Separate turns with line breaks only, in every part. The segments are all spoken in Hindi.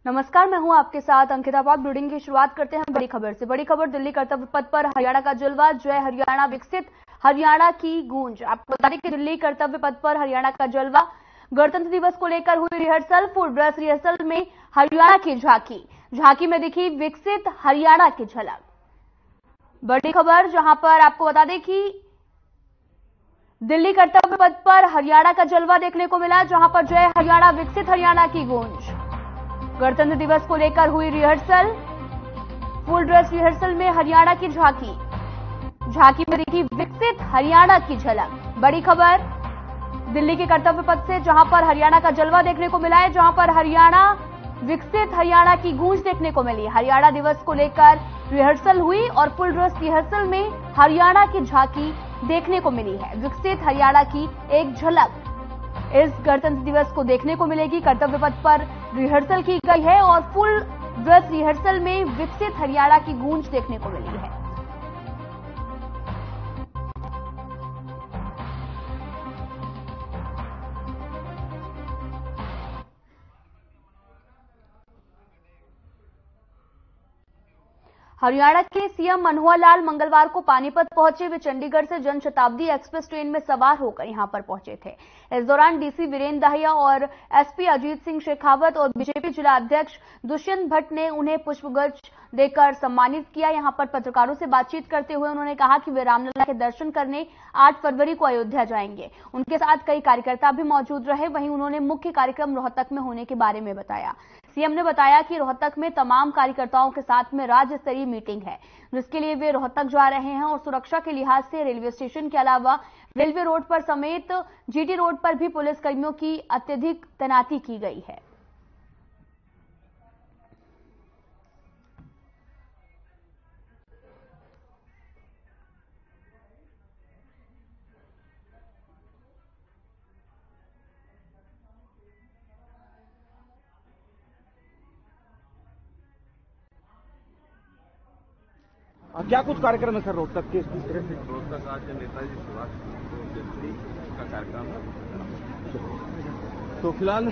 नमस्कार, मैं हूं आपके साथ अंकिता पाल। ब्रीडिंग की शुरुआत करते हैं बड़ी खबर से। बड़ी खबर, दिल्ली कर्तव्य पथ पर हरियाणा का जलवा, जय हरियाणा, विकसित हरियाणा की गूंज। आपको बता दें कि दिल्ली कर्तव्य पथ पर हरियाणा का जलवा, गणतंत्र दिवस को लेकर हुई रिहर्सल, फुल ड्रेस रिहर्सल में हरियाणा की झांकी में दिखी विकसित हरियाणा की झलक। बड़ी खबर जहां पर आपको बता दें कि दिल्ली कर्तव्य पथ पर हरियाणा का जलवा देखने को मिला, जहां पर जय हरियाणा, विकसित हरियाणा की गूंज। गणतंत्र दिवस को लेकर हुई रिहर्सल, फुल ड्रेस रिहर्सल में हरियाणा की झांकी में दिखी विकसित हरियाणा की झलक। बड़ी खबर दिल्ली के कर्तव्य पथ से, जहां पर हरियाणा का जलवा देखने को मिला है, जहां पर हरियाणा, विकसित हरियाणा की गूंज देखने को मिली। हरियाणा दिवस को लेकर रिहर्सल हुई और फुल ड्रेस रिहर्सल में हरियाणा की झांकी देखने को मिली है। विकसित हरियाणा की एक झलक इस गणतंत्र दिवस को देखने को मिलेगी। कर्तव्य पथ पर रिहर्सल की गई है और फुल ड्रेस रिहर्सल में विकसित हरियाणा की गूंज देखने को मिली है। हरियाणा के सीएम मनोहर लाल मंगलवार को पानीपत पहुंचे। वे चंडीगढ़ से जनशताब्दी एक्सप्रेस ट्रेन में सवार होकर यहां पर पहुंचे थे। इस दौरान डीसी वीरेंद्र दाहिया और एसपी अजीत सिंह शेखावत और बीजेपी जिला अध्यक्ष दुष्यंत भट्ट ने उन्हें पुष्पगुच्छ देकर सम्मानित किया। यहां पर पत्रकारों से बातचीत करते हुए उन्होंने कहा कि वे रामलला के दर्शन करने 8 फरवरी को अयोध्या जाएंगे। उनके साथ कई कार्यकर्ता भी मौजूद रहे। वहीं उन्होंने मुख्य कार्यक्रम रोहतक में होने के बारे में बताया। सीएम ने बताया कि रोहतक में तमाम कार्यकर्ताओं के साथ में राज्य स्तरीय मीटिंग है, जिसके लिए वे रोहतक जा रहे हैं और सुरक्षा के लिहाज से रेलवे स्टेशन के अलावा रेलवे रोड पर समेत जीटी रोड पर भी पुलिस कर्मियों की अत्यधिक तैनाती की गई है।
क्या कुछ कार्यक्रम है सर रोहतक के?
रोहतक आज नेताजी सुभाष जयंती का कार्यक्रम है।
तो फिलहाल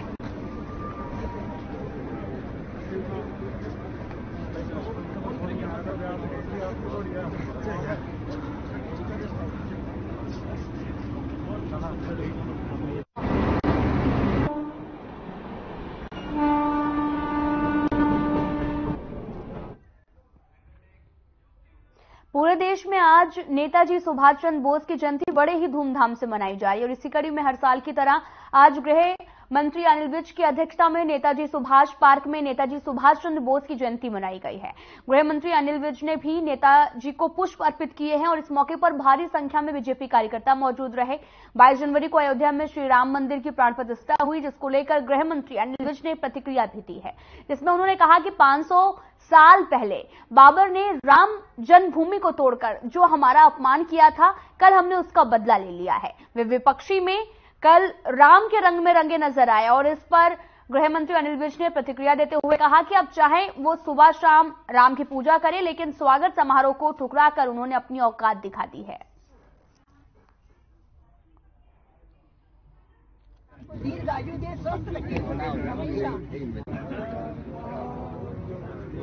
पूरे देश में आज नेताजी सुभाष चंद्र बोस की जयंती बड़े ही धूमधाम से मनाई जा रही है और इसी कड़ी में हर साल की तरह आज गृह मंत्री अनिल विज की अध्यक्षता में नेताजी सुभाष पार्क में नेताजी सुभाष चंद्र बोस की जयंती मनाई गई है। गृह मंत्री अनिल विज ने भी नेताजी को पुष्प अर्पित किए हैं और इस मौके पर भारी संख्या में बीजेपी कार्यकर्ता मौजूद रहे। 22 जनवरी को अयोध्या में श्री राम मंदिर की प्राण प्रतिष्ठा हुई, जिसको लेकर गृह मंत्री अनिल विज ने प्रतिक्रिया भी दी है, जिसमें उन्होंने कहा कि 500 साल पहले बाबर ने राम जन्मभूमि को तोड़कर जो हमारा अपमान किया था, कल हमने उसका बदला ले लिया है। वे विपक्षी में कल राम के रंग में रंगे नजर आए और इस पर गृह मंत्री अनिल विज ने प्रतिक्रिया देते हुए कहा कि अब चाहे वो सुबह शाम राम की पूजा करें, लेकिन स्वागत समारोह को ठुकरा कर उन्होंने अपनी औकात दिखा दी है।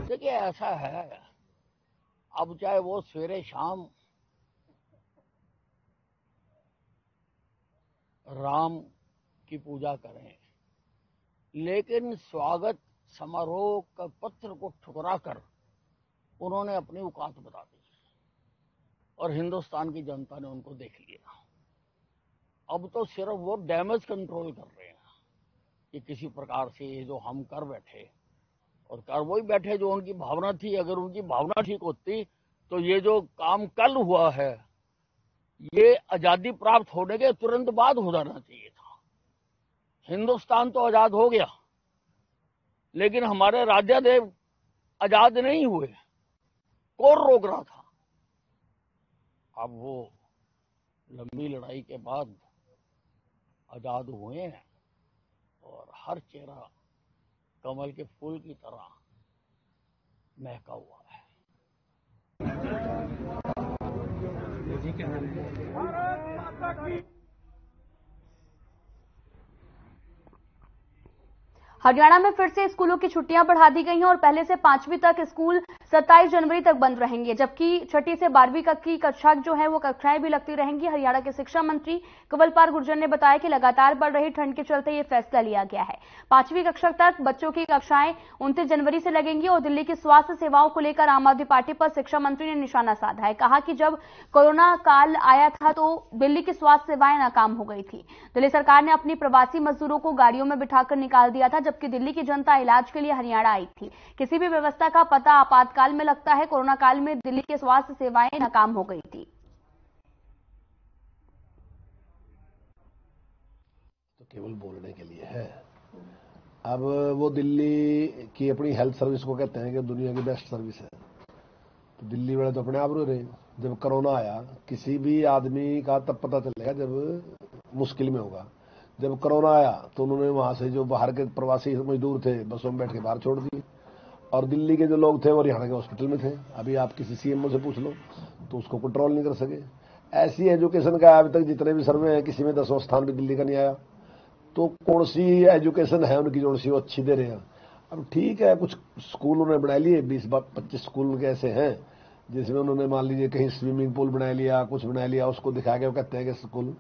देखिए ऐसा है, अब चाहे वो सवेरे शाम राम की पूजा करें, लेकिन स्वागत समारोह का पत्र को ठुकरा कर उन्होंने अपनी औकात बता दी और हिंदुस्तान की जनता ने उनको देख लिया। अब तो सिर्फ वो डैमेज कंट्रोल कर रहे हैं कि किसी प्रकार से ये जो हम कर बैठे और कर वही बैठे जो उनकी भावना थी। अगर उनकी भावना ठीक होती तो ये जो काम कल हुआ है ये आजादी प्राप्त होने के तुरंत बाद हो जाना चाहिए था। हिंदुस्तान तो आजाद हो गया, लेकिन हमारे राज्यादेव आजाद नहीं हुए। कौन रोक रहा था? अब वो लंबी लड़ाई के बाद आजाद हुए हैं और हर चेहरा कमल के फूल की तरह महका हुआ है।
हरियाणा में फिर से स्कूलों की छुट्टियां बढ़ा दी गई हैं और पहले से 5वीं तक स्कूल 27 जनवरी तक बंद रहेंगे, जबकि छठी से 12वीं तक की कक्षा जो है वो कक्षाएं भी लगती रहेंगी। हरियाणा के शिक्षा मंत्री कंवरपाल गुर्जर ने बताया कि लगातार बढ़ रही ठंड के चलते ये फैसला लिया गया है। 5वीं कक्षा तक बच्चों की कक्षाएं 29 जनवरी से लगेंगी और दिल्ली की स्वास्थ्य सेवाओं को लेकर आम आदमी पार्टी पर शिक्षा मंत्री ने निशाना साधा है। कहा कि जब कोरोना काल आया था तो दिल्ली की स्वास्थ्य सेवाएं नाकाम हो गई थी। दिल्ली सरकार ने अपनी प्रवासी मजदूरों को गाड़ियों में बिठाकर निकाल दिया था, जबकि दिल्ली की जनता इलाज के लिए हरियाणा आई थी। किसी भी व्यवस्था का पता आपातकाल में लगता है। कोरोना काल में दिल्ली की स्वास्थ्य सेवाएं नाकाम हो गई थी।
तो केवल बोलने के लिए है। अब वो दिल्ली की अपनी हेल्थ सर्विस को कहते हैं कि दुनिया की बेस्ट सर्विस है, तो दिल्ली वाले तो अपने आप रो रहे। जब कोरोना आया, किसी भी आदमी का तब पता चलेगा जब मुश्किल में होगा। जब कोरोना आया तो उन्होंने वहां से जो बाहर के प्रवासी मजदूर थे बसों में बैठ के बाहर छोड़ दिए, और दिल्ली के जो लोग थे वो हरियाणा के हॉस्पिटल में थे। अभी आप किसी सीएमओ से पूछ लो तो उसको कंट्रोल नहीं कर सके। ऐसी एजुकेशन का अभी तक जितने भी सर्वे हैं, किसी में 10वां स्थान भी दिल्ली का नहीं आया। तो कौन सी एजुकेशन है उनकी जो सी वो अच्छी दे रहे हैं। अब ठीक है, कुछ स्कूल उन्होंने बना लिए, 20-25 स्कूल उनके ऐसे हैं जिसमें उन्होंने मान लीजिए कहीं स्विमिंग पूल बना लिया, कुछ बना लिया, उसको दिखा के वो कहते हैं कि स्कूल,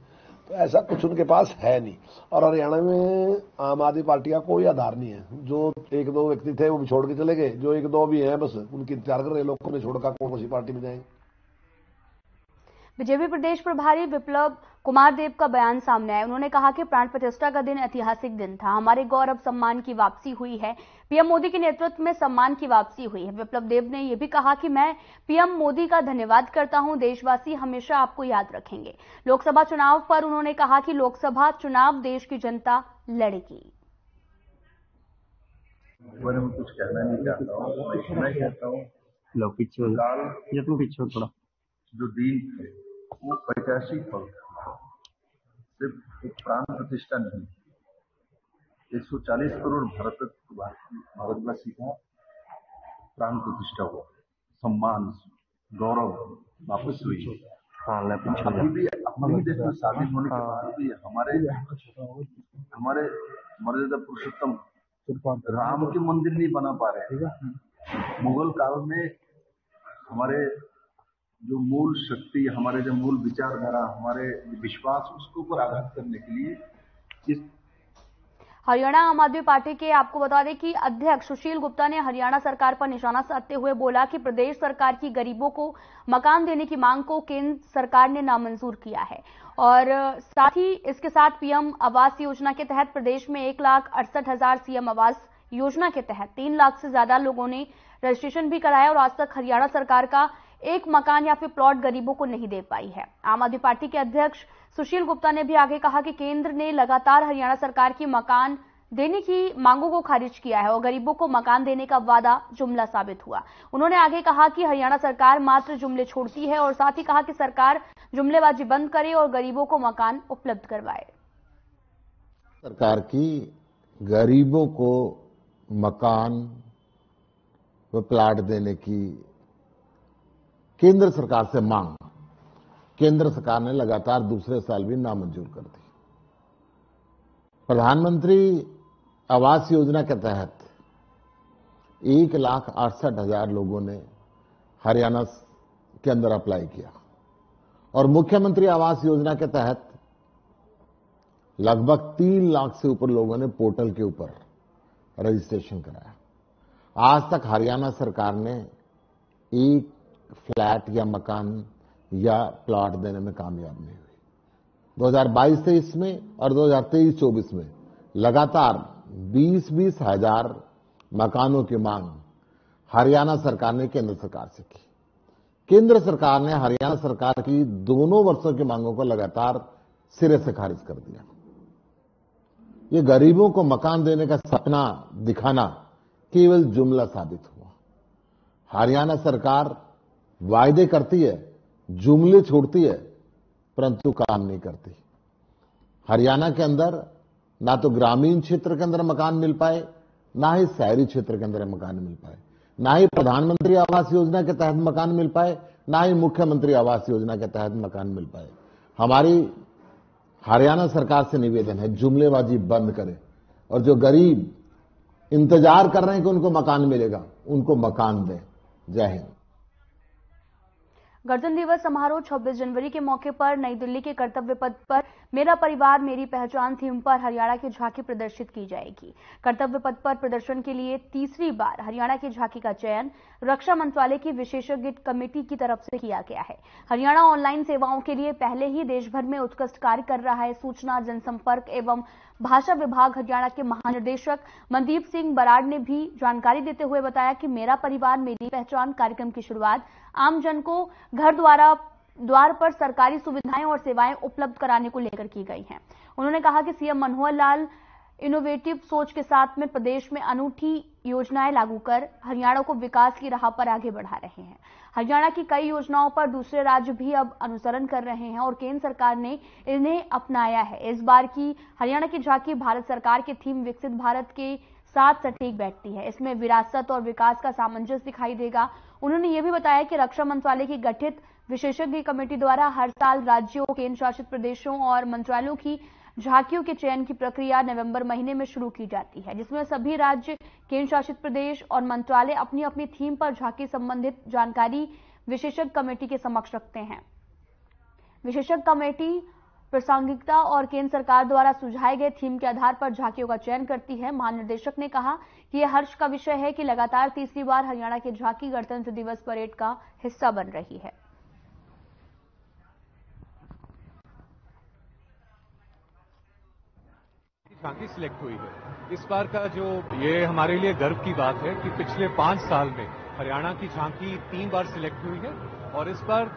तो ऐसा कुछ उनके पास है नहीं। और हरियाणा में आम आदमी पार्टी का कोई आधार नहीं है। जो 1-2 व्यक्ति थे वो भी छोड़ के चले गए, जो 1-2 भी हैं बस उनकी इंतजार कर रहे लोग, को छोड़कर कौन सी पार्टी में जाएंगे।
बीजेपी प्रदेश प्रभारी विप्लव कुमार देव का बयान सामने आया। उन्होंने कहा कि प्राण प्रतिष्ठा का दिन ऐतिहासिक दिन था। हमारे गौरव सम्मान की वापसी हुई है। पीएम मोदी के नेतृत्व में सम्मान की वापसी हुई है। विप्लव देव ने यह भी कहा कि मैं पीएम मोदी का धन्यवाद करता हूं। देशवासी हमेशा आपको याद रखेंगे। लोकसभा चुनाव पर उन्होंने कहा कि लोकसभा चुनाव देश की जनता लड़ेगी।
मैं कुछ कहना नहीं चाहता हूँ। मैं कहता हूँ थोड़ा जो दिन थे वो 85 फल था। सिर्फ एक प्राण प्रतिष्ठा नहीं, 140 करोड़ भारतवासी का प्राण प्रतिष्ठा हुआ, सम्मान गौरव वापस हुई। अभी भी अपने देश में शादी होने के बाद भी हमारे मर्यादा पुरुषोत्तम राम के मंदिर नहीं बना पा रहे। मुगल काल में हमारे जो मूल शक्ति, हमारे जो मूल विचारधारा, हमारे विश्वास, उसके ऊपर आघात करने के लिए इस
हरियाणा आम आदमी पार्टी के आपको बता दें कि अध्यक्ष सुशील गुप्ता ने हरियाणा सरकार पर निशाना साधते हुए बोला कि प्रदेश सरकार की गरीबों को मकान देने की मांग को केंद्र सरकार ने नामंजूर किया है। और साथ ही इसके साथ पीएम आवास योजना के तहत प्रदेश में 1,68,000 सीएम आवास योजना के तहत 3 लाख से ज्यादा लोगों ने रजिस्ट्रेशन भी कराया और आज तक हरियाणा सरकार का एक मकान या फिर प्लॉट गरीबों को नहीं दे पाई है। आम आदमी पार्टी के अध्यक्ष सुशील गुप्ता ने भी आगे कहा कि केंद्र ने लगातार हरियाणा सरकार की मकान देने की मांगों को खारिज किया है और गरीबों को मकान देने का वादा जुमला साबित हुआ। उन्होंने आगे कहा कि हरियाणा सरकार मात्र जुमले छोड़ती है और साथ ही कहा कि सरकार जुमलेबाजी बंद करे और गरीबों को मकान उपलब्ध करवाए।
सरकार की गरीबों को मकान व प्लाट देने की केंद्र सरकार से मांग केंद्र सरकार ने लगातार दूसरे साल भी नामंजूर कर दी। प्रधानमंत्री आवास योजना के तहत 1,68,000 लोगों ने हरियाणा के अंदर अप्लाई किया और मुख्यमंत्री आवास योजना के तहत लगभग 3 लाख से ऊपर लोगों ने पोर्टल के ऊपर रजिस्ट्रेशन कराया। आज तक हरियाणा सरकार ने एक फ्लैट या मकान या प्लॉट देने में कामयाब नहीं हुई। 2022-23 में और 2023-24 में लगातार 20-20 हजार मकानों की मांग हरियाणा सरकार ने केंद्र सरकार से की। केंद्र सरकार ने हरियाणा सरकार की दोनों वर्षों की मांगों को लगातार सिरे से खारिज कर दिया। ये गरीबों को मकान देने का सपना दिखाना केवल जुमला साबित हुआ। हरियाणा सरकार वायदे करती है, जुमले छोड़ती है, परंतु काम नहीं करती। हरियाणा के अंदर ना तो ग्रामीण क्षेत्र के अंदर मकान मिल पाए, ना ही शहरी क्षेत्र के अंदर मकान मिल पाए, ना ही प्रधानमंत्री आवास योजना के तहत मकान मिल पाए, ना ही मुख्यमंत्री आवास योजना के तहत मकान मिल पाए। हमारी हरियाणा सरकार से निवेदन है, जुमलेबाजी बंद करे और जो गरीब इंतजार कर रहे हैं कि उनको मकान मिलेगा, उनको मकान दें। जय हिंद।
गणतंत्र दिवस समारोह 26 जनवरी के मौके पर नई दिल्ली के कर्तव्य पथ पर मेरा परिवार मेरी पहचान थीम पर हरियाणा की झांकी प्रदर्शित की जाएगी। कर्तव्य पथ पर प्रदर्शन के लिए तीसरी बार हरियाणा की झांकी का चयन रक्षा मंत्रालय की विशेषज्ञ कमेटी की तरफ से किया गया है। हरियाणा ऑनलाइन सेवाओं के लिए पहले ही देश भर में उत्कृष्ट कार्य कर रहा है। सूचना जनसंपर्क एवं भाषा विभाग हरियाणा के महानिदेशक मनदीप सिंह बराड़ ने भी जानकारी देते हुए बताया कि मेरा परिवार मेरी पहचान कार्यक्रम की शुरुआत आमजन को घर द्वार पर सरकारी सुविधाएं और सेवाएं उपलब्ध कराने को लेकर की गई हैं। उन्होंने कहा कि सीएम मनोहर लाल इनोवेटिव सोच के साथ में प्रदेश में अनूठी योजनाएं लागू कर हरियाणा को विकास की राह पर आगे बढ़ा रहे हैं। हरियाणा की कई योजनाओं पर दूसरे राज्य भी अब अनुसरण कर रहे हैं और केंद्र सरकार ने इन्हें अपनाया है। इस बार की हरियाणा की झांकी भारत सरकार के थीम विकसित भारत के साथ सटीक बैठती है। इसमें विरासत और विकास का सामंजस्य दिखाई देगा। उन्होंने ये भी बताया कि रक्षा मंत्रालय की गठित विशेषज्ञ कमेटी द्वारा हर साल राज्यों, केंद्र शासित प्रदेशों और मंत्रालयों की झांकियों के चयन की प्रक्रिया नवंबर महीने में शुरू की जाती है, जिसमें सभी राज्य, केंद्र शासित प्रदेश और मंत्रालय अपनी अपनी थीम पर झांकी संबंधित जानकारी विशेषज्ञ कमेटी के समक्ष रखते हैं। विशेषज्ञ कमेटी प्रासंगिकता और केंद्र सरकार द्वारा सुझाए गए थीम के आधार पर झांकियों का चयन करती है। महानिदेशक ने कहा कि यह हर्ष का विषय है कि लगातार तीसरी बार हरियाणा की झांकी गणतंत्र दिवस परेड का हिस्सा बन रही है।
झांकी सिलेक्ट हुई है। इस बार का जो ये हमारे लिए गर्व की बात है कि पिछले 5 साल में हरियाणा की झांकी 3 बार सिलेक्ट हुई है और इस बार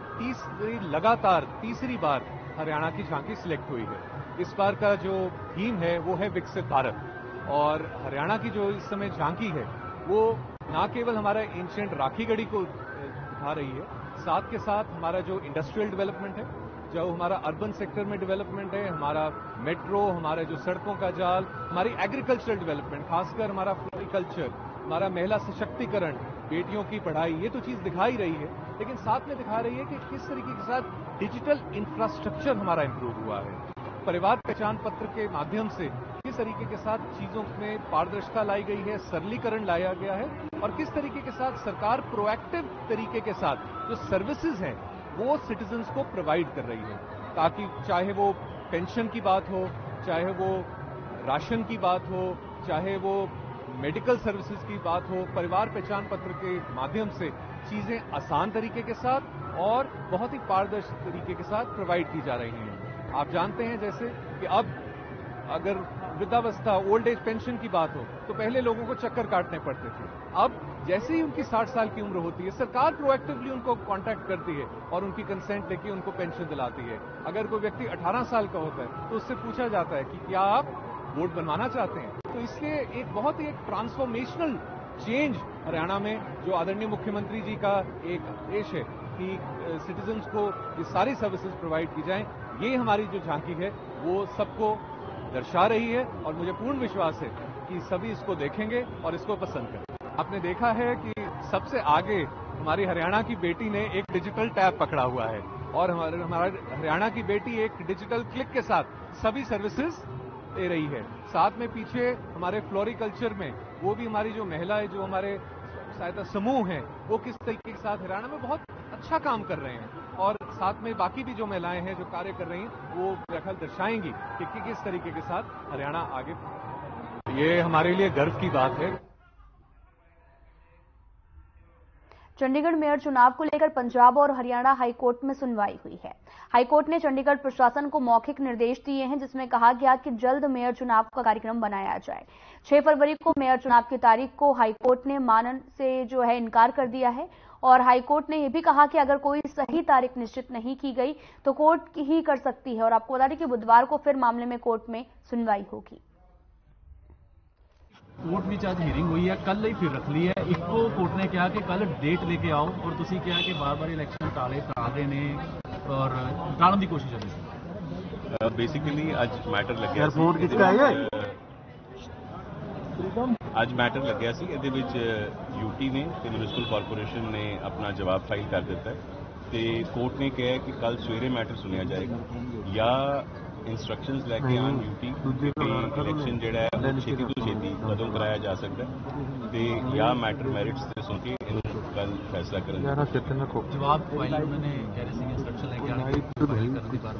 लगातार तीसरी बार हरियाणा की झांकी सिलेक्ट हुई है। इस बार का जो थीम है वो है विकसित भारत और हरियाणा की जो इस समय झांकी है वो न केवल हमारा एंशिएंट राखी गढ़ी को दिखा रही है, साथ के साथ हमारा जो इंडस्ट्रियल डेवलपमेंट है, जो हमारा अर्बन सेक्टर में डेवलपमेंट है, हमारा मेट्रो, हमारा जो सड़कों का जाल, हमारी एग्रीकल्चरल डेवलपमेंट, खासकर हमारा फ्लोरिकल्चर, हमारा महिला सशक्तिकरण, बेटियों की पढ़ाई, ये तो चीज दिखा ही रही है, लेकिन साथ में दिखा रही है कि किस तरीके के साथ डिजिटल इंफ्रास्ट्रक्चर हमारा इंप्रूव हुआ है। परिवार पहचान पत्र के माध्यम से किस तरीके के साथ चीजों में पारदर्शिता लाई गई है, सरलीकरण लाया गया है और किस तरीके के साथ सरकार प्रोएक्टिव तरीके के साथ जो सर्विसेज हैं वो सिटीजन्स को प्रोवाइड कर रही है, ताकि चाहे वो पेंशन की बात हो, चाहे वो राशन की बात हो, चाहे वो मेडिकल सर्विसेज की बात हो, परिवार पहचान पत्र के माध्यम से चीजें आसान तरीके के साथ और बहुत ही पारदर्शी तरीके के साथ प्रोवाइड की जा रही हैं। आप जानते हैं जैसे कि अब अगर वृद्धावस्था, ओल्ड एज पेंशन की बात हो तो पहले लोगों को चक्कर काटने पड़ते थे। अब जैसे ही उनकी 60 साल की उम्र होती है, सरकार प्रोएक्टिवली उनको कांटेक्ट करती है और उनकी कंसेंट लेके उनको पेंशन दिलाती है। अगर कोई व्यक्ति 18 साल का होता है तो उससे पूछा जाता है कि क्या आप वोट बनवाना चाहते हैं। तो इसलिए एक बहुत ही एक ट्रांसफॉर्मेशनल चेंज हरियाणा में जो आदरणीय मुख्यमंत्री जी का एक आदेश है कि सिटीजन्स को ये सारी सर्विसेज प्रोवाइड की जाएं, ये हमारी जो झांकी है वो सबको दर्शा रही है और मुझे पूर्ण विश्वास है कि सभी इसको देखेंगे और इसको पसंद करेंगे। आपने देखा है कि सबसे आगे हमारी हरियाणा की बेटी ने एक डिजिटल टैब पकड़ा हुआ है और हमारा हरियाणा की बेटी एक डिजिटल क्लिक के साथ सभी सर्विसेज दे रही है। साथ में पीछे हमारे फ्लोरिकल्चर में वो भी हमारी जो महिलाएं, जो हमारे सहायता समूह हैं, वो किस तरीके के साथ हरियाणा में बहुत अच्छा काम कर रहे हैं और साथ में बाकी भी जो महिलाएं हैं जो कार्य कर रही हैं वो मेरा ख्याल दर्शाएंगी कि किस तरीके के साथ हरियाणा आगे। ये हमारे लिए गर्व की बात है।
चंडीगढ़ मेयर चुनाव को लेकर पंजाब और हरियाणा हाईकोर्ट में सुनवाई हुई है। हाईकोर्ट ने चंडीगढ़ प्रशासन को मौखिक निर्देश दिए हैं, जिसमें कहा गया कि जल्द मेयर चुनाव का कार्यक्रम बनाया जाए। 6 फरवरी को मेयर चुनाव की तारीख को हाईकोर्ट ने मानने से जो है इनकार कर दिया है और हाईकोर्ट ने यह भी कहा कि अगर कोई सही तारीख निश्चित नहीं की गई तो कोर्ट ही कर सकती है और आपको बता दें कि बुधवार को फिर मामले में कोर्ट में सुनवाई होगी।
कोर्ट ਵਿੱਚ ਅੱਜ ਹੀਅਰਿੰਗ ਹੋਈ ਹੈ, ਕੱਲ ਹੀ ਫਿਰ ਰੱਖ ਲਈ ਹੈ। ਇੱਕੋ ਕੋਰਟ ਨੇ ਕਿਹਾ ਕਿ ਕੱਲ ਡੇਟ ਲੈ ਕੇ ਆਓ ਔਰ ਤੁਸੀਂ ਕਿਹਾ ਕਿ ਬਾਰ-ਬਾਰ ਇਲੈਕਸ਼ਨ ਟਾਲਦੇ ਨੇ ਔਰ ਟਾਲਣ ਦੀ ਕੋਸ਼ਿਸ਼ ਕਰ ਰਹੇ ਸੀ।
ਬੇਸਿਕਲੀ ਅੱਜ ਮੈਟਰ ਲੱਗਿਆ ਸੀ
एयरपोर्ट किसका है
ਅੱਜ ਮੈਟਰ ਲੱਗਿਆ ਸੀ, ਇਹਦੇ ਵਿੱਚ यूटी ने ਤੇ म्यूनिसिपल ਕਾਰਪੋਰੇਸ਼ਨ ਨੇ ਆਪਣਾ ਜਵਾਬ ਫਾਈਲ ਕਰ ਦਿੱਤਾ ਹੈ ਤੇ ਕੋਰਟ ਨੇ ਕਿਹਾ ਕਿ ਕੱਲ ਸਵੇਰੇ ਮੈਟਰ ਸੁਣਿਆ ਜਾਏਗਾ ਜਾਂ इंस्ट्रक्शंस लैके ऑन ड्यूटी इलेक्शन ਜਿਹੜਾ ਹੈ ਉਹ ਛੇਤੀ ਤੋਂ ਛੇਤੀ ਕਦੋਂ ਕਰਾਇਆ ਜਾ ਸਕਦਾ ਤੇ ਜਾਂ ਮੈਟਰ ਮੈਰਿਟਸ ਤੇ ਸੁਣ ਕੇ ਇਹਨੂੰ ਕੱਲ ਫੈਸਲਾ ਕਰਨ
जवाब फाइल उन्होंने कह रहे थे इंस्ट्रक्शन लेके आने की बार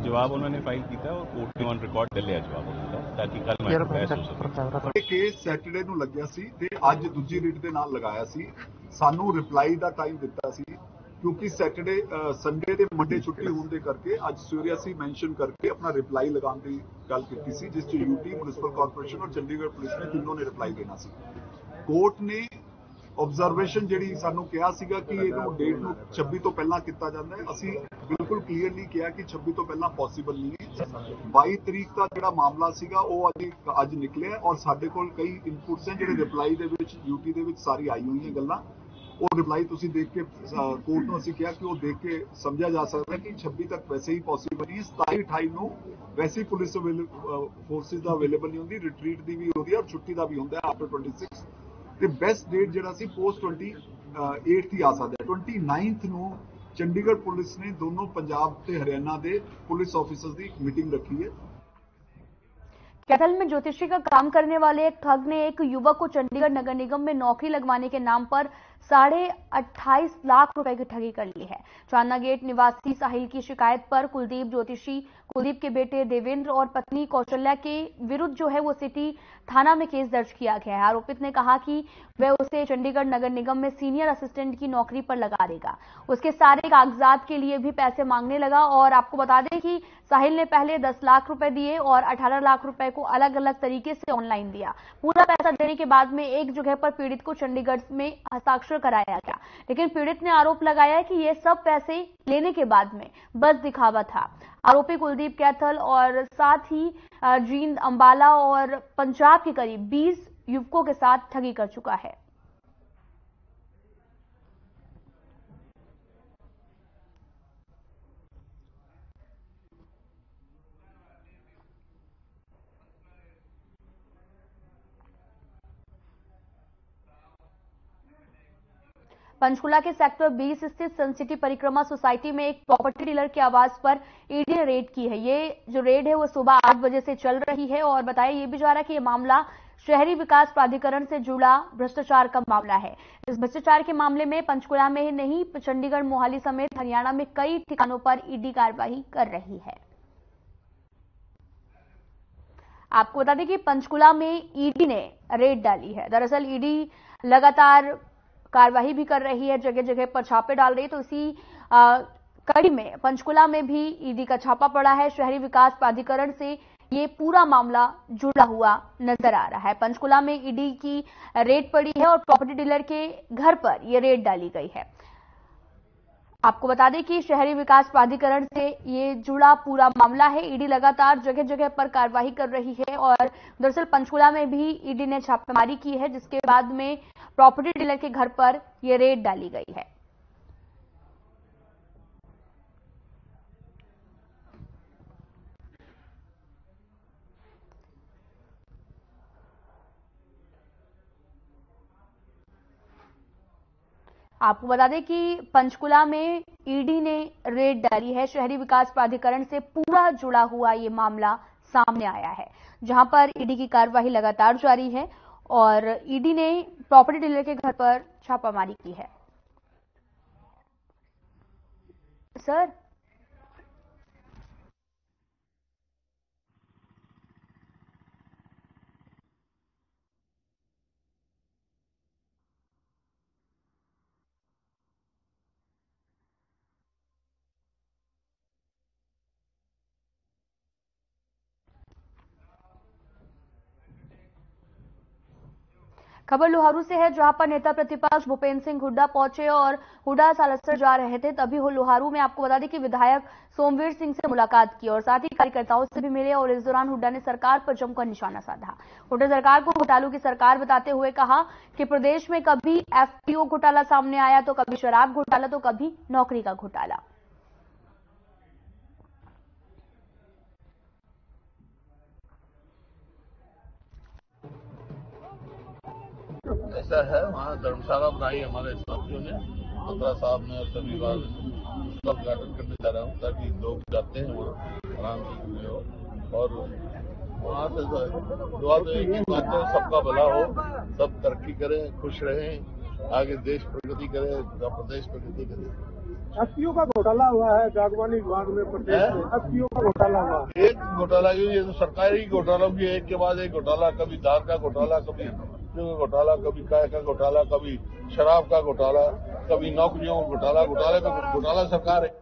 जवाब उन्होंने फाइल किया और कोर्ट ने ऑन रिकॉर्ड कर लिया जवाब उनका ताकि कल मैटर बहस हो सके
ਇਹ ਕੇਸ ਸੈਟਰਡੇ ਨੂੰ ਲੱਗਿਆ ਸੀ ਤੇ ਅੱਜ ਦੂਜੀ ਰੀਟ ਦੇ ਨਾਲ ਲਗਾਇਆ ਸੀ। ਸਾਨੂੰ ਰਿਪਲਾਈ ਦਾ ਟਾਈਮ ਦਿੱਤਾ ਸੀ ਕਿਉਂਕਿ ਸੈਟਰਡੇ ਸੰਡੇ ਤੇ ਮੰਡੇ ਛੁੱਟੀ ਹੋਣ ਦੇ ਕਰਕੇ ਅੱਜ ਸਵੇਰੇ ਅਸੀਂ ਮੈਂਸ਼ਨ ਕਰਕੇ ਆਪਣਾ ਰਿਪਲਾਈ ਲਗਾਉਣ ਦੀ ਗੱਲ ਕੀਤੀ ਸੀ ਜਿਸ 'ਚ ਯੂਟੀ ਮਿਊਨਿਸਪਲ ਕਾਰਪੋਰੇਸ਼ਨ ਔਰ ਚੰਡੀਗੜ੍ਹ ਪੁਲਿਸ ਨੇ ਤਿੰਨੋਂ ਨੇ ਰਿਪਲਾਈ ਦੇਣਾ ਸੀ। ਕੋਰਟ ਨੇ ਆਬਜ਼ਰਵੇਸ਼ਨ ਜਿਹੜੀ ਸਾਨੂੰ ਕਿਹਾ ਸੀਗਾ ਕਿ ਇਹਨੂੰ ਡੇਟ ਨੂੰ 26 ਤੋਂ ਪਹਿਲਾਂ ਕੀਤਾ ਜਾਂਦਾ ਹੈ, ਅਸੀਂ ਬਿਲਕੁਲ ਕਲੀਅਰਲੀ ਕਿਹਾ ਕਿ 26 ਤੋਂ ਪਹਿਲਾਂ ਪੋਸੀਬਲ ਨਹੀਂ ਹੈ। 22 ਤਰੀਕ ਦਾ ਜਿਹੜਾ ਮਾਮਲਾ ਸੀਗਾ ਉਹ ਅੱਜ ਨਿਕਲਿਆ ਔਰ ਸਾਡੇ ਕੋਲ ਕਈ ਇਨਪੁਟਸ ਹਨ ਜਿਹੜੇ ਰਿਪਲਾਈ ਦੇ ਵਿੱਚ ਯੂਟੀ ਦੇ ਵਿੱਚ ਸਾਰੀ ਆਈ ਹੋਈਆਂ ਗੱਲਾਂ। ਉਹ ਰਿਪਲਾਈ ਤੁਸੀਂ ਦੇਖ ਕੇ ਕੋਰਟ ਨੂੰ ਅਸੀਂ ਕਿਹਾ ਕਿ ਉਹ ਦੇਖ ਕੇ ਸਮਝਿਆ ਜਾ ਸਕਦਾ ਕਿ 26 ਤੱਕ ਵੈਸੇ ਹੀ ਪੋਸੀਬਲ ਨਹੀਂ, 27 28 ਨੂੰ ਵੈਸੇ ਹੀ ਪੁਲਿਸ ਫੋਰਸਿਸ ਦਾ ਅਵੇਲੇਬਲ ਨਹੀਂ ਹੁੰਦੀ, ਰਿਟਰੀਟ ਦੀ ਵੀ ਹੁੰਦੀ ਹੈ ਔਰ ਛੁੱਟੀ ਦਾ ਵੀ ਹੁੰਦਾ ਆਫਟਰ 26 ਤੇ ਬੈਸਟ ਡੇਟ ਜਿਹੜਾ ਸੀ ਪੋਸਟ 28 ਹੀ ਆ ਸਕਦਾ। 29 ਨੂੰ ਚੰਡੀਗੜ੍ਹ ਪੁਲਿਸ ਨੇ ਦੋਨੋਂ ਪੰਜਾਬ ਤੇ हरियाणा ਦੇ पुलिस ऑफिसर्स की मीटिंग रखी है।
कैथल में ज्योतिषी का काम करने वाले एक ठग ने एक युवक को चंडीगढ़ नगर निगम में नौकरी लगवाने के नाम पर 28.5 लाख रुपए की ठगी कर ली है। चांदना गेट निवासी साहिल की शिकायत पर कुलदीप के बेटे देवेंद्र और पत्नी कौशल्या के विरुद्ध जो है वो सिटी थाना में केस दर्ज किया गया है। आरोपित ने कहा कि वह उसे चंडीगढ़ नगर निगम में सीनियर असिस्टेंट की नौकरी पर लगा देगा। उसके सारे कागजात के लिए भी पैसे मांगने लगा और आपको बता दें कि साहिल ने पहले 10 लाख रुपए दिए और 18 लाख रुपए को अलग अलग तरीके से ऑनलाइन दिया। पूरा पैसा देने के बाद में एक जगह पर पीड़ित को चंडीगढ़ में हस्ताक्षर कराया गया, लेकिन पीड़ित ने आरोप लगाया कि ये सब पैसे लेने के बाद में बस दिखावा था। आरोपी कुलदीप कैथल और साथ ही जींद, अंबाला और पंजाब के करीब 20 युवकों के साथ ठगी कर चुका है। पंचकुला के सेक्टर 20 स्थित सन सिटी परिक्रमा सोसाइटी में एक प्रॉपर्टी डीलर के आवास पर ईडी ने रेड की है। ये जो रेड है वो सुबह 8 बजे से चल रही है और बताया ये भी जा रहा है कि ये मामला शहरी विकास प्राधिकरण से जुड़ा भ्रष्टाचार का मामला है। इस भ्रष्टाचार के मामले में पंचकुला में ही नहीं, चंडीगढ़, मोहाली समेत हरियाणा में कई ठिकानों पर ईडी कार्रवाई कर रही है। आपको बता दें कि पंचकुला में ईडी ने रेड डाली है। दरअसल ईडी लगातार कार्रवाई भी कर रही है, जगह जगह पर छापे डाल रही है। तो इसी कड़ी में पंचकुला में भी ईडी का छापा पड़ा है। शहरी विकास प्राधिकरण से ये पूरा मामला जुड़ा हुआ नजर आ रहा है। पंचकुला में ईडी की रेड पड़ी है और प्रॉपर्टी डीलर के घर पर यह रेड डाली गई है। आपको बता दें कि शहरी विकास प्राधिकरण से ये जुड़ा पूरा मामला है। ईडी लगातार जगह जगह पर कार्रवाई कर रही है और दरअसल पंचकुला में भी ईडी ने छापेमारी की है, जिसके बाद में प्रॉपर्टी डीलर के घर पर यह रेड डाली गई है। आपको बता दें कि पंचकुला में ईडी ने रेड डाली है। शहरी विकास प्राधिकरण से पूरा जुड़ा हुआ ये मामला सामने आया है, जहां पर ईडी की कार्रवाई लगातार जारी है और ईडी ने प्रॉपर्टी डीलर के घर पर छापामारी की है। सर, खबर लोहारू से है, जहां पर नेता प्रतिपक्ष भूपेंद्र सिंह हुड्डा पहुंचे और हुड्डा सालसर जा रहे थे, तभी वो लोहारू में आपको बता दें कि विधायक सोमवीर सिंह से मुलाकात की और साथ ही कार्यकर्ताओं से भी मिले और इस दौरान हुड्डा ने सरकार पर जमकर निशाना साधा। हुड्डा सरकार को घोटालों की सरकार बताते हुए कहा कि प्रदेश में कभी एफपीओ घोटाला सामने आया तो कभी शराब घोटाला तो कभी नौकरी का घोटाला।
ऐसा है, वहाँ धर्मशाला बनाई हमारे साथियों ने,
मंत्रा साहब ने और सभी बार उसका उद्घाटन करने जा रहा हूँ ताकि लोग जाते हैं वो आराम से घूमे हो और वहाँ से दुआ तो एक ही बात है, सबका भला हो, सब तरक्की करें, खुश रहें, आगे देश प्रगति करे, प्रदेश प्रगति करे।
अस्थियों का घोटाला हुआ है बागवानी विभाग में, प्रदेश में अस्थियों का घोटाला हुआ।
एक घोटाला ये तो सरकारी घोटाला भी एक के बाद एक घोटाला, कभी दाल का घोटाला, कभी घोटाला, कभी काय का घोटाला, कभी शराब का घोटाला, कभी नौकरियों का घोटाला, घोटाले का घोटाला सरकार है।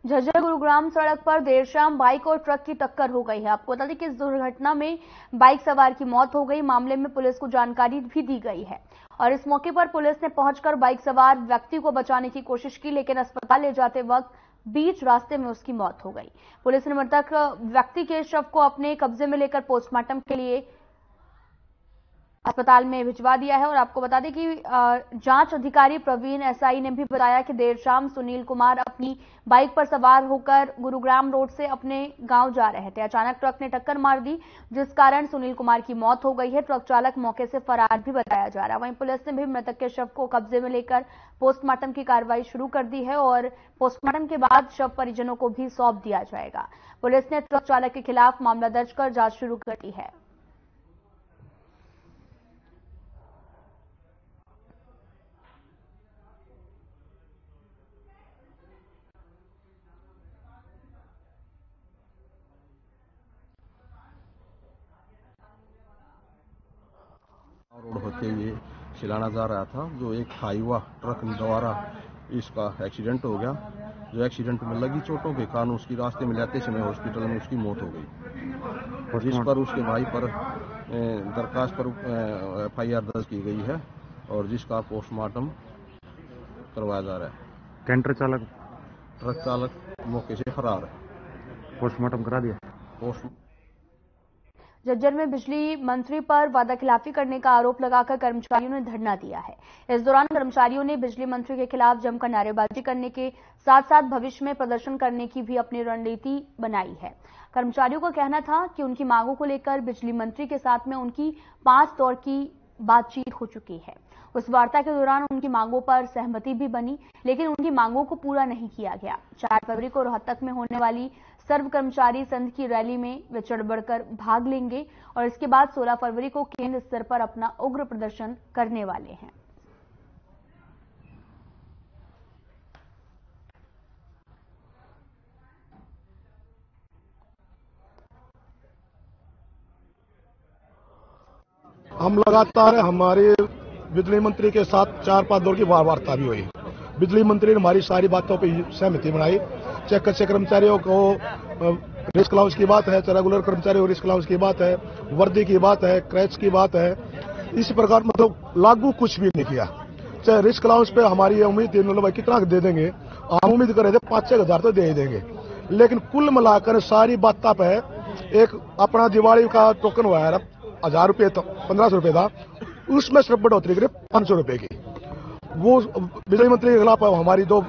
झज्जर गुरुग्राम सड़क पर देर शाम बाइक और ट्रक की टक्कर हो गई है। आपको बता दें कि इस दुर्घटना में बाइक सवार की मौत हो गई। मामले में पुलिस को जानकारी भी दी गई है और इस मौके पर पुलिस ने पहुंचकर बाइक सवार व्यक्ति को बचाने की कोशिश की, लेकिन अस्पताल ले जाते वक्त बीच रास्ते में उसकी मौत हो गई। पुलिस ने मृतक व्यक्ति के शव को अपने कब्जे में लेकर पोस्टमार्टम के लिए अस्पताल में भिजवा दिया है। और आपको बता दें कि जांच अधिकारी प्रवीण एसआई ने भी बताया कि देर शाम सुनील कुमार अपनी बाइक पर सवार होकर गुरुग्राम रोड से अपने गांव जा रहे थे। अचानक ट्रक ने टक्कर मार दी, जिस कारण सुनील कुमार की मौत हो गई है। ट्रक चालक मौके से फरार भी बताया जा रहा है। वहीं पुलिस ने भी मृतक के शव को कब्जे में लेकर पोस्टमार्टम की कार्रवाई शुरू कर दी है और पोस्टमार्टम के बाद शव परिजनों को भी सौंप दिया जाएगा। पुलिस ने ट्रक चालक के खिलाफ मामला दर्ज कर जांच शुरू कर दी है।
रोड होते हुए शिलाना जा रहा था, जो एक हाईवा ट्रक द्वारा इसका एक्सीडेंट हो गया। जो एक्सीडेंट में लगी चोटों के कारण उसकी रास्ते में जाते समय हॉस्पिटल में उसकी मौत हो गई, जिस पर उसके भाई पर दरखास्त पर FIR दर्ज की गई है और जिसका पोस्टमार्टम करवाया जा रहा है। ट्रक चालक मौके से फरार है।
पोस्टमार्टम करा दिया।
झज्जर में बिजली मंत्री पर वादाखिलाफी करने का आरोप लगाकर कर्मचारियों ने धरना दिया है। इस दौरान कर्मचारियों ने बिजली मंत्री के खिलाफ जमकर नारेबाजी करने के साथ साथ भविष्य में प्रदर्शन करने की भी अपनी रणनीति बनाई है। कर्मचारियों का कहना था कि उनकी मांगों को लेकर बिजली मंत्री के साथ में उनकी 5 दौर की बातचीत हो चुकी है। उस वार्ता के दौरान उनकी मांगों पर सहमति भी बनी, लेकिन उनकी मांगों को पूरा नहीं किया गया। 4 फरवरी को रोहतक में होने वाली सर्व कर्मचारी संघ की रैली में वे चढ़ बढ़कर भाग लेंगे और इसके बाद 16 फरवरी को केंद्र स्तर पर अपना उग्र प्रदर्शन करने वाले हैं।
हम लगातार हमारे बिजली मंत्री के साथ 4-5 दौर की वार्ता भी हुई। बिजली मंत्री ने हमारी सारी बातों पर सहमति बनाई। चाहे कच्चे कर्मचारियों को रिस्क अलाउंस की बात है, चाहे रेगुलर कर्मचारियों को रिस्क अलाउंस की बात है, वर्दी की बात है, क्रैच की बात है। इसी प्रकार मतलब लागू कुछ भी नहीं किया। चाहे रिस्क अलाउंस पे हमारी उम्मीद थी भाई कितना दे देंगे, हम उम्मीद कर रहे थे 5-6 हज़ार तो दे ही देंगे, लेकिन कुल मिलाकर सारी बातों पे एक अपना दिवाली का टोकन हुआ है 1000 रुपये, 1500 रुपये था, उसमें सिर्फ बढ़ोतरी करे 500 रुपये की। वो बिजली मंत्री के खिलाफ हमारी जो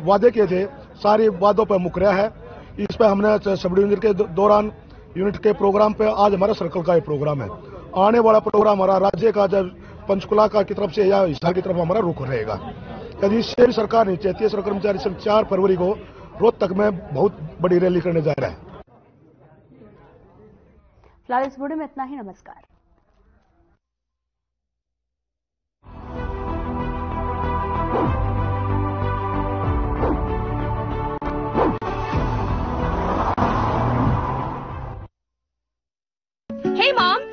वादे किए थे सारी वादों पर मुकरा है। इस पर हमने सब डिवीजन के दौरान यूनिट के प्रोग्राम पे आज हमारा सर्कल का ये प्रोग्राम है। आने वाला प्रोग्राम हमारा राज्य का जब पंचकुला का की तरफ से या हिसार की तरफ हमारा रुख रहेगा। यदि इससे भी सरकार नहीं चाहती है, सरकार कर्मचारी सिर्फ 4 फरवरी को रोहतक में बहुत बड़ी रैली करने जा रहा है।
फिलहाल इस वीडियो में इतना ही। नमस्कार।